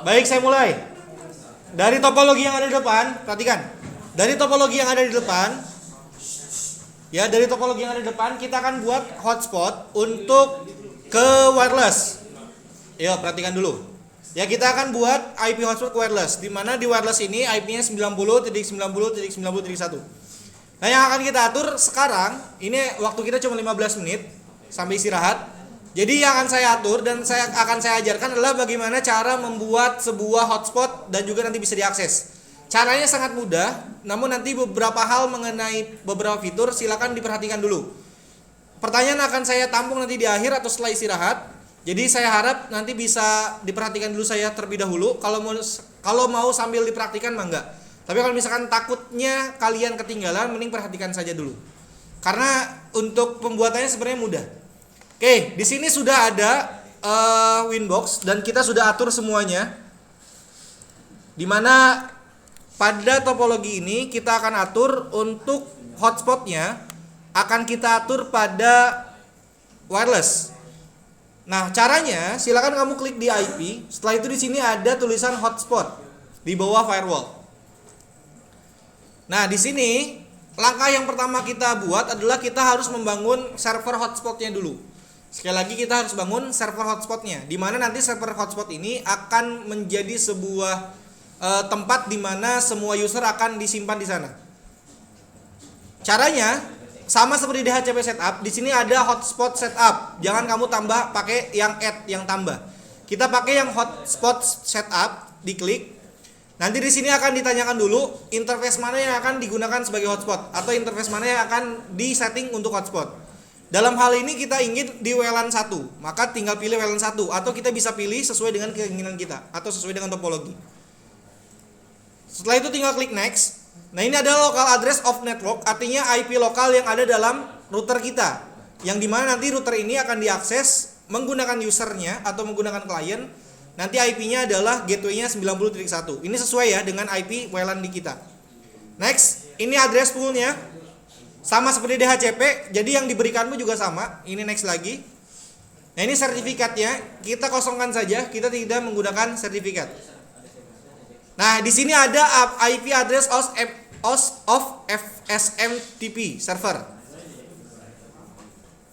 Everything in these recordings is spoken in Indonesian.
Baik, saya mulai. Dari topologi yang ada di depan, perhatikan. Dari topologi yang ada di depan, ya dari topologi yang ada di depan, kita akan buat hotspot untuk ke wireless. Ya, perhatikan dulu. Ya, kita akan buat IP hotspot ke wireless, di mana di wireless ini IP-nya 90.90.90.1. Nah, yang akan kita atur sekarang, ini waktu kita cuma 15 menit sampai istirahat. Jadi yang akan saya atur dan akan saya ajarkan adalah bagaimana cara membuat sebuah hotspot dan juga nanti bisa diakses. Caranya sangat mudah, namun nanti beberapa hal mengenai beberapa fitur silakan diperhatikan dulu. Pertanyaan akan saya tampung nanti di akhir atau setelah istirahat. Jadi saya harap nanti bisa diperhatikan dulu saya terlebih dahulu. Kalau mau sambil dipraktikan mah enggak. Tapi kalau misalkan takutnya kalian ketinggalan, mending perhatikan saja dulu. Karena untuk pembuatannya sebenarnya mudah. Oke, di sini sudah ada Winbox dan kita sudah atur semuanya. Dimana pada topologi ini kita akan atur untuk hotspotnya akan kita atur pada wireless. Nah, caranya silakan kamu klik di IP. Setelah itu di sini ada tulisan hotspot di bawah firewall. Nah, di sini langkah yang pertama kita buat adalah kita harus membangun server hotspotnya dulu. Sekali lagi kita harus bangun server hotspotnya, di mana nanti server hotspot ini akan menjadi sebuah tempat di mana semua user akan disimpan di sana. Caranya sama seperti DHCP setup, di sini ada hotspot setup. Jangan kamu tambah pakai yang add yang tambah. Kita pakai yang hotspot setup, diklik. Nanti di sini akan ditanyakan dulu interface mana yang akan digunakan sebagai hotspot atau interface mana yang akan disetting untuk hotspot. Dalam hal ini kita ingin di WLAN 1, maka tinggal pilih WLAN 1 atau kita bisa pilih sesuai dengan keinginan kita atau sesuai dengan topologi. Setelah itu tinggal klik next. Nah, ini adalah local address of network, artinya IP lokal yang ada dalam router kita. Yang dimana nanti router ini akan diakses menggunakan usernya atau menggunakan klien. Nanti IP-nya adalah gateway-nya 90.1. Ini sesuai ya dengan IP WLAN di kita. Next, ini address pool-nya. Sama seperti DHCP, jadi yang diberikanmu juga sama. Ini next lagi. Nah, ini sertifikatnya, kita kosongkan saja, kita tidak menggunakan sertifikat. Nah, di sini ada IP address of FSMTP server.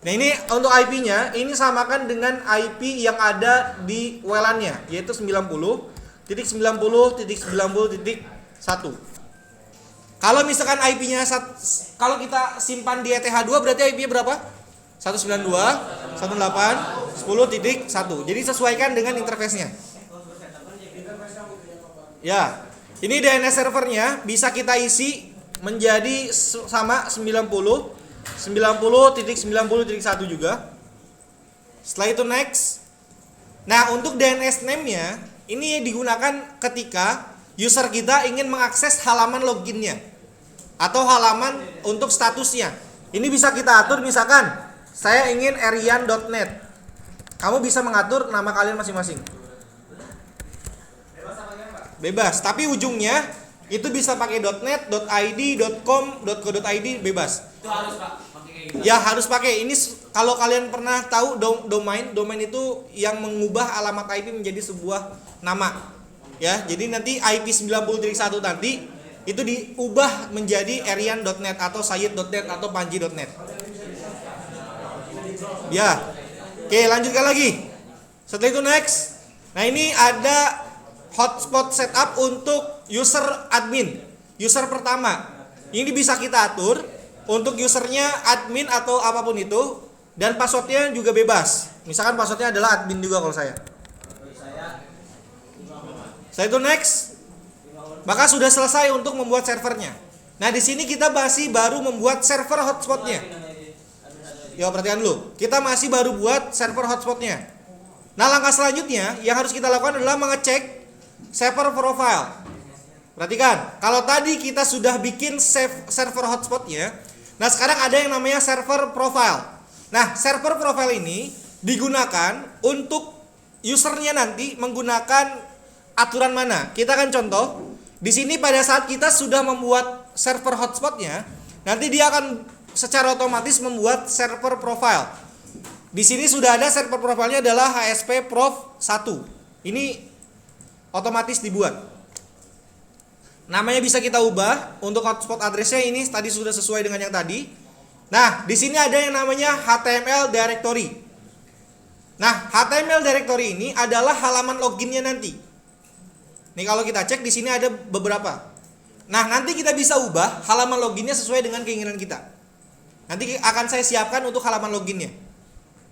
Nah, ini untuk IP-nya, ini samakan dengan IP yang ada di WLAN-nya, yaitu 90.90.90.1. Kalau misalkan IP-nya kalau kita simpan di ETH2 berarti IP-nya berapa? 192.168.10.1. Jadi sesuaikan dengan interface-nya. Ya. Ini DNS servernya bisa kita isi menjadi sama 90.90.90.1 juga. Setelah itu next. Nah, untuk DNS name-nya ini digunakan ketika user kita ingin mengakses halaman loginnya atau halaman untuk statusnya. Ini bisa kita atur, misalkan saya ingin erian.net. Kamu bisa mengatur nama kalian masing-masing. Bebas, tapi ujungnya itu bisa pakai .net, .id, .com, .co.id bebas. Itu harus Pak, pakai kayak gitu. Ya, harus pakai. Ini kalau kalian pernah tahu domain itu yang mengubah alamat IP menjadi sebuah nama. Ya, jadi nanti IP 90.1 nanti itu diubah menjadi erian.net atau sayid.net atau panji.net. Ya. Oke, lanjutkan lagi. Setelah itu next. Nah, ini ada hotspot setup untuk user admin. User pertama. Ini bisa kita atur untuk usernya admin atau apapun itu, dan passwordnya juga bebas. Misalkan passwordnya adalah admin juga kalau saya. Setelah itu next. Maka sudah selesai untuk membuat servernya. Nah, di sini kita masih baru membuat server hotspotnya. Ya, perhatikan dulu. Kita masih baru buat server hotspotnya. Nah, langkah selanjutnya yang harus kita lakukan adalah mengecek server profile. Perhatikan, kalau tadi kita sudah bikin server hotspotnya, nah sekarang ada yang namanya server profile. Nah, server profile ini digunakan untuk usernya nanti menggunakan aturan mana. Kita akan contoh. Di sini pada saat kita sudah membuat server hotspotnya, nanti dia akan secara otomatis membuat server profile. Di sini sudah ada server profilnya adalah HSP Prof 1. Ini otomatis dibuat. Namanya bisa kita ubah. Untuk hotspot address-nya ini tadi sudah sesuai dengan yang tadi. Nah, di sini ada yang namanya HTML directory. Nah, HTML directory ini adalah halaman loginnya nanti. Nih kalau kita cek di sini ada beberapa. Nah, nanti kita bisa ubah halaman loginnya sesuai dengan keinginan kita. Nanti akan saya siapkan untuk halaman loginnya.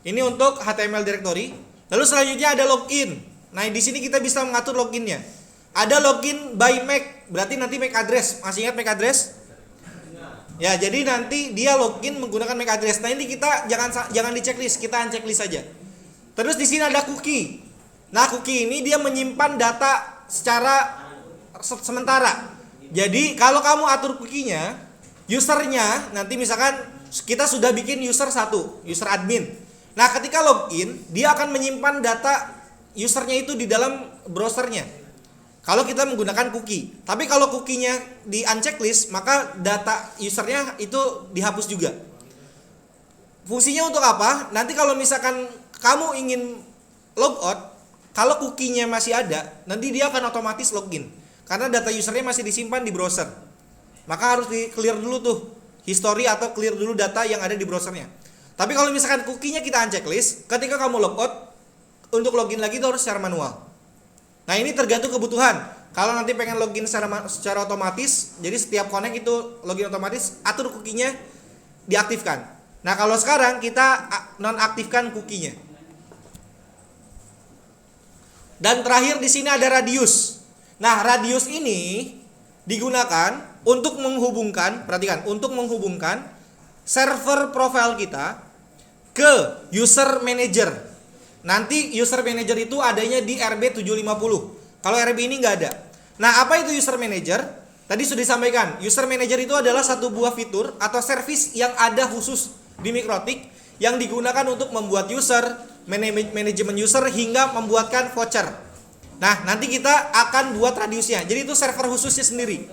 Ini untuk HTML directory. Lalu selanjutnya ada login. Nah, di sini kita bisa mengatur loginnya. Ada login by MAC, berarti nanti MAC address. Masih ingat MAC address? Ya, jadi nanti dia login menggunakan MAC address. Nah, ini kita jangan di checklist, kita unchecklist saja. Terus di sini ada cookie. Nah, cookie ini dia menyimpan data secara sementara. Jadi kalau kamu atur cookie-nya, usernya nanti misalkan kita sudah bikin user 1, user admin. Nah, ketika login, dia akan menyimpan data usernya itu di dalam browsernya. Kalau kita menggunakan cookie. Tapi kalau cookie-nya di unchecklist, maka data usernya itu dihapus juga. Fungsinya untuk apa? Nanti kalau misalkan kamu ingin logout, kalau cookie-nya masih ada, nanti dia akan otomatis login. Karena data usernya masih disimpan di browser. Maka harus di clear dulu tuh history atau clear dulu data yang ada di browsernya. Tapi kalau misalkan cookie-nya kita unchecklist, ketika kamu logout, untuk login lagi itu harus secara manual. Nah, ini tergantung kebutuhan. Kalau nanti pengen login secara otomatis, jadi setiap connect itu login otomatis, atur cookie-nya diaktifkan. Nah, kalau sekarang kita nonaktifkan cookie-nya. Dan terakhir di sini ada radius. Nah, radius ini digunakan untuk menghubungkan, perhatikan, untuk menghubungkan server profile kita ke user manager. Nanti user manager itu adanya di RB750. Kalau RB ini nggak ada. Nah, apa itu user manager? Tadi sudah disampaikan, user manager itu adalah satu buah fitur atau service yang ada khusus di Mikrotik yang digunakan untuk membuat user, manajemen user hingga membuatkan voucher. Nah, nanti kita akan buat radiusnya. Jadi itu server khususnya sendiri.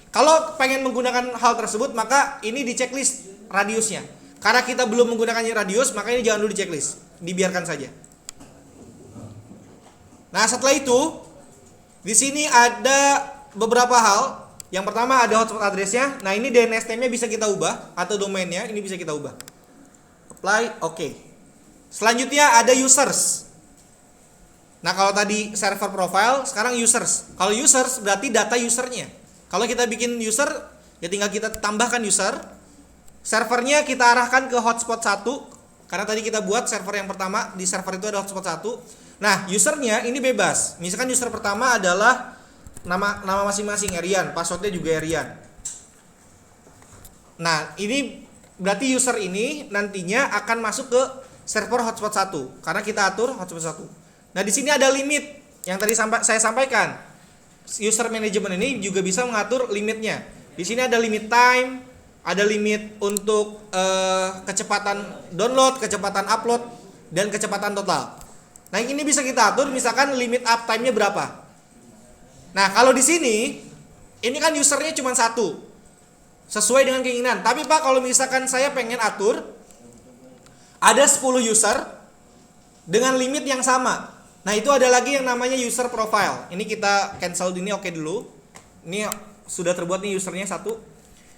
Kalau pengen menggunakan hal tersebut, maka ini di checklist radiusnya. Karena kita belum menggunakan radius, maka ini jangan dulu di checklist. Dibiarkan saja. Nah, setelah itu di sini ada beberapa hal. Yang pertama ada hotspot address-nya. Nah, ini DNS name-nya bisa kita ubah atau domainnya ini bisa kita ubah. Apply, oke. Selanjutnya ada users. Nah, kalau tadi server profile, sekarang users. Kalau users berarti data usernya. Kalau kita bikin user, ya tinggal kita tambahkan user. Servernya kita arahkan ke hotspot 1. Karena tadi kita buat server yang pertama, di server itu ada hotspot 1. Nah, usernya ini bebas. Misalkan user pertama adalah nama masing-masing Erian, passwordnya juga Erian. Nah, ini berarti user ini nantinya akan masuk ke server hotspot 1. Karena kita atur hotspot 1. Nah, di sini ada limit yang tadi saya sampaikan. User management ini juga bisa mengatur limitnya. Di sini ada limit time, ada limit untuk kecepatan download, kecepatan upload, dan kecepatan total. Nah, ini bisa kita atur, misalkan limit uptime-nya berapa. Nah, kalau di sini, ini kan usernya cuma 1, sesuai dengan keinginan. Tapi Pak, kalau misalkan saya pengen atur, ada 10 user dengan limit yang sama. Nah, itu ada lagi yang namanya user profile. Ini kita cancel ini, oke dulu. Ini sudah terbuat nih usernya 1.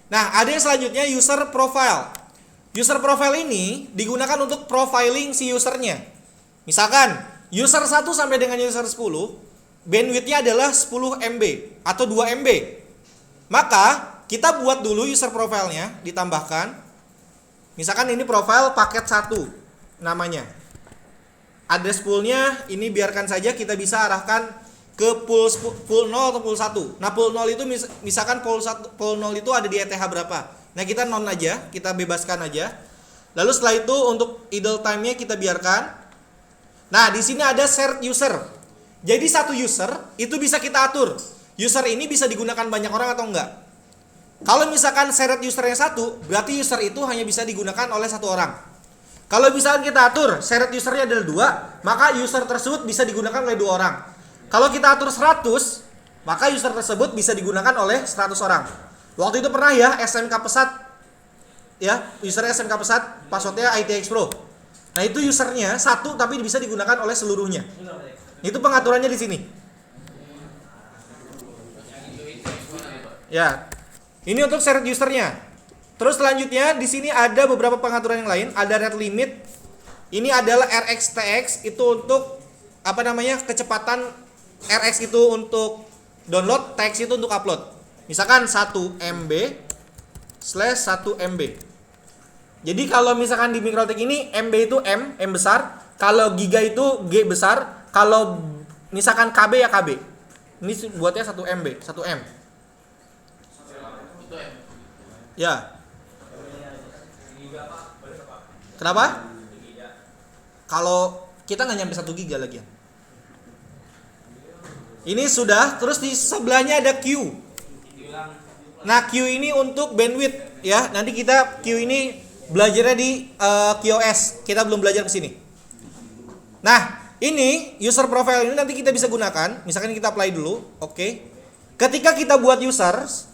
Nah, ada yang selanjutnya user profile. User profile ini digunakan untuk profiling si usernya. Misalkan user 1 sampai dengan user 10, bandwidth-nya adalah 10 MB atau 2 MB. Maka kita buat dulu user profile-nya, ditambahkan. Misalkan ini profile paket 1 namanya. Address pool-nya ini biarkan saja, kita bisa arahkan ke pool 0 atau pool 1. Nah, pool 0 itu misalkan pool 0 itu ada di ETH berapa. Nah, kita non aja, kita bebaskan aja. Lalu setelah itu untuk idle time-nya kita biarkan. Nah, di sini ada shared user. Jadi satu user itu bisa kita atur. User ini bisa digunakan banyak orang atau enggak. Kalau misalkan shared usernya 1, berarti user itu hanya bisa digunakan oleh 1 orang. Kalau misalkan kita atur shared usernya adalah 2, maka user tersebut bisa digunakan oleh 2 orang. Kalau kita atur 100, maka user tersebut bisa digunakan oleh 100 orang. Waktu itu pernah ya SMK Pesat, ya usernya SMK Pesat, passwordnya ITX Pro. Nah, itu usernya 1 tapi bisa digunakan oleh seluruhnya. Itu pengaturannya di sini. Ya. Ini untuk shared usernya. Terus selanjutnya di sini ada beberapa pengaturan yang lain, ada rate limit. Ini adalah RxTX, itu untuk apa namanya? Kecepatan Rx itu untuk download, TX itu untuk upload. Misalkan 1 MB /1 MB. Jadi kalau misalkan di Mikrotik ini MB itu M besar, kalau giga itu G besar, kalau misalkan KB ya KB. Ini buatnya 1 MB, 1 M. Ya. Kenapa? Kalau kita nggak nyampe 1 giga lagi ya. Ini sudah, terus di sebelahnya ada Q. Nah, Q ini untuk bandwidth ya. Nanti kita Q ini belajarnya di QoS. Kita belum belajar ke sini. Nah, ini user profile ini nanti kita bisa gunakan. Misalkan kita apply dulu, oke. Ketika kita buat users,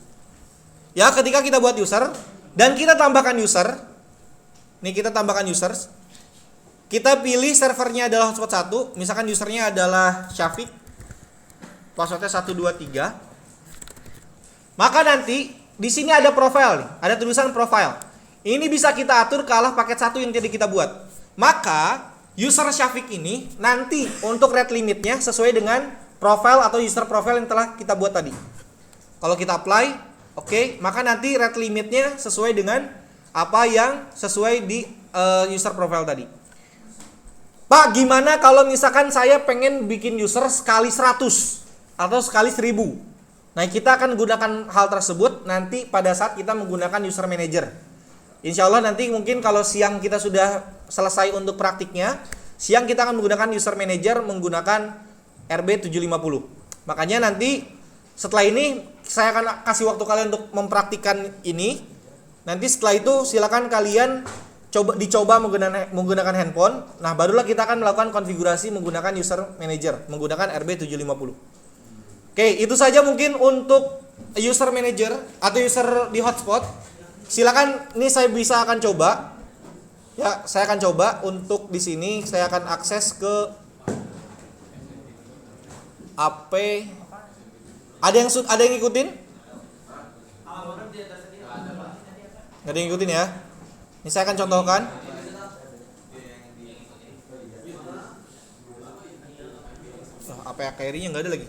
ya, ketika kita buat user dan kita tambahkan user, nih kita tambahkan users. Kita pilih servernya adalah hotspot 1, misalkan usernya adalah Syafiq. Passwordnya 123. Maka nanti di sini ada profile nih, ada tulisan profile. Ini bisa kita atur kalah paket 1 yang tadi kita buat. Maka user Syafiq ini nanti untuk rate limitnya sesuai dengan profile atau user profile yang telah kita buat tadi. Kalau kita apply, oke, maka nanti rate limitnya sesuai dengan apa yang sesuai di user profile tadi. Pak, gimana kalau misalkan saya pengen bikin user sekali 100 atau sekali 1000? Nah, kita akan gunakan hal tersebut nanti pada saat kita menggunakan user manager. Insya Allah nanti mungkin kalau siang kita sudah selesai untuk praktiknya, siang kita akan menggunakan user manager menggunakan RB750. Makanya nanti setelah ini saya akan kasih waktu kalian untuk mempraktikkan ini. Nanti setelah itu silakan kalian dicoba menggunakan handphone. Nah, barulah kita akan melakukan konfigurasi menggunakan user manager menggunakan RB750. Oke, itu saja mungkin untuk user manager atau user di hotspot. Silakan, ini saya akan coba. Ya, saya akan coba untuk di sini saya akan akses ke AP. Ada yang ngikutin? Nggak ada yang ngikutin ya? Ini saya akan contohkan. AP carry-nya nggak ada lagi.